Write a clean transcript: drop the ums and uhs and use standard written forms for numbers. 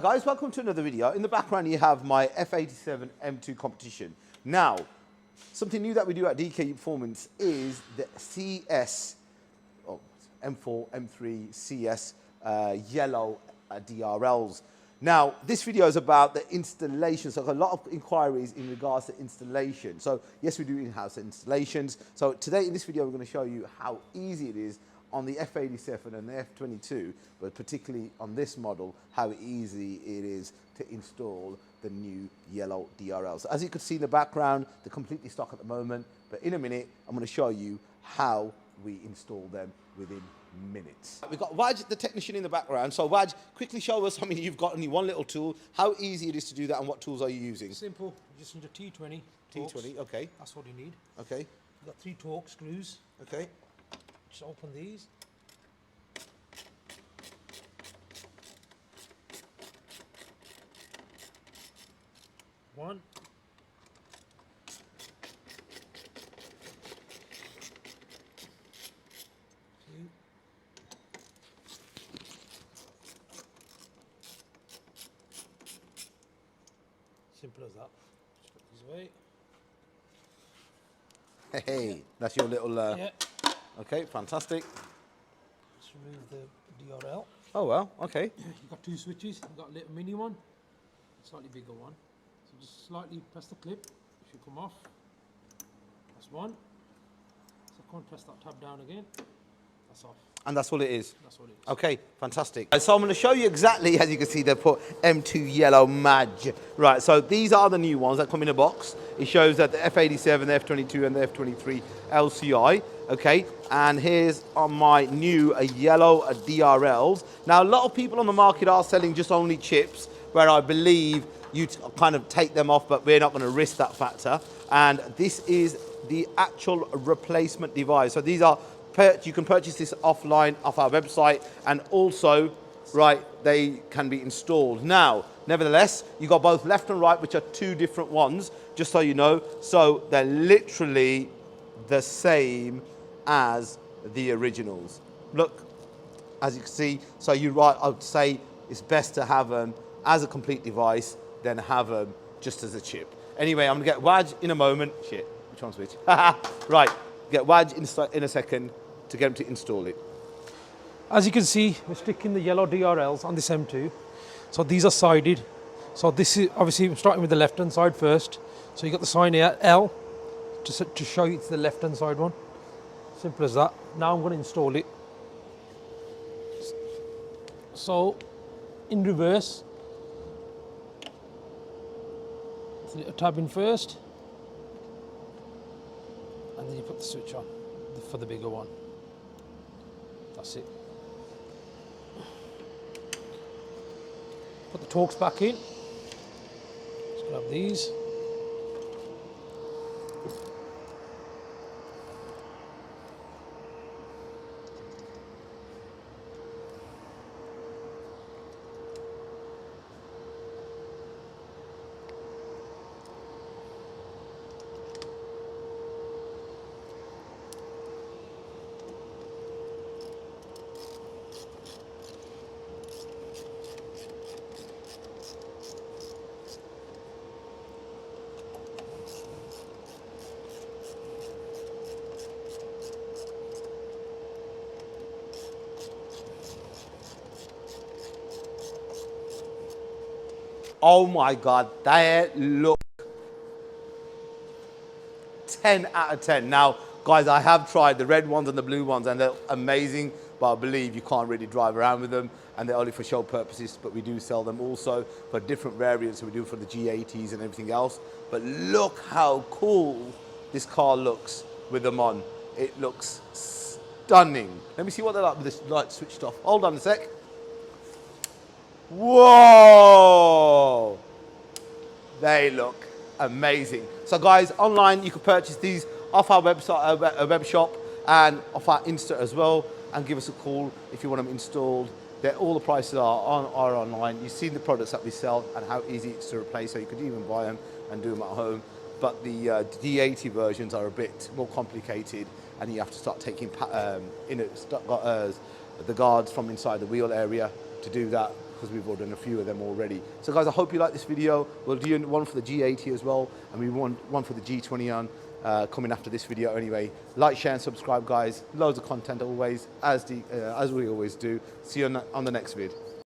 Guys, welcome to another video. In the background you have my F87 M2 competition. Now, something new that we do at DK Performance is the CS, M4, M3, CS yellow DRLs. Now, this video is about the installation. So I've got a lot of inquiries in regards to installation. So yes, we do in-house installations. So today in this video, we're going to show you how easy it is on the F87 and the F22, but particularly on this model, how easy it is to install the new yellow DRLs. As you can see in the background, they're completely stock at the moment, but in a minute, I'm going to show you how we install them within minutes. We've got Waj, the technician, in the background. So Waj, quickly show us, you've got only one little tool, how easy it is to do that and what tools are you using? Simple, you just need a T20. T20, okay. That's what you need. Okay. You've got 3 torque screws. Okay. Just open these. One. Two. Simple as that. Just put these away. Hey, that's your little... Yeah. Okay, fantastic. Just remove the DRL. Oh well, okay. You've got 2 switches. You've got a little mini one, a slightly bigger one. So just slightly press the clip. It should come off. That's one. So come and press that tab down again. That's off. And that's all it is? That's all it is. Okay, fantastic. So I'm going to show you exactly, as you can see, they've put M2 yellow Madge. Right, so these are the new ones that come in a box. It shows that the F87, the F22 and the F23 LCI. Okay, and here's on my new yellow DRLs. Now, a lot of people on the market are selling just only chips, where I believe you kind of take them off, but we're not going to risk that factor. And this is the actual replacement device. So these are, you can purchase this offline off our website, and also, right, they can be installed. Now, nevertheless, you got both left and right, which are 2 different ones, just so you know. So they're literally the same as the originals. Look, as you can see, so you're right, I would say it's best to have them as a complete device than have them just as a chip. Anyway, I'm gonna get Waj in a moment. Shit, which one's which? Right, get Waj in a second to get him to install it. As you can see, we're sticking the yellow DRLs on this M2. So these are sided. So this is, obviously, we're starting with the left-hand side first. So you got the sign here, L, to show you it's the left-hand side one. Simple as that. Now I'm going to install it. So, in reverse, put a little tab in first, and then you put the switch on for the bigger one. That's it. Put the torques back in. Just grab these. Oh my God, they look 10 out of 10. Now, guys, I have tried the red ones and the blue ones, and they're amazing, but I believe you can't really drive around with them, and they're only for show purposes, but we do sell them also for different variants. So we do for the G80s and everything else. But look how cool this car looks with them on. It looks stunning. Let me see what they're like with this light switched off. Hold on a sec. Whoa! They look amazing. So guys, online you can purchase these off our website, web shop, and off our Insta as well, and give us a call if you want them installed. All the prices are online. You've seen the products that we sell and how easy it's to replace, so you could even buy them and do them at home. But the D80 versions are a bit more complicated, and you have to start taking the guards from inside the wheel area to do that. because we've ordered a few of them already. So guys, I hope you like this video. We'll do one for the G80 as well, and we want one for the G20 on coming after this video anyway. Like, share and subscribe guys. Loads of content always, as we always do. See you on the next vid.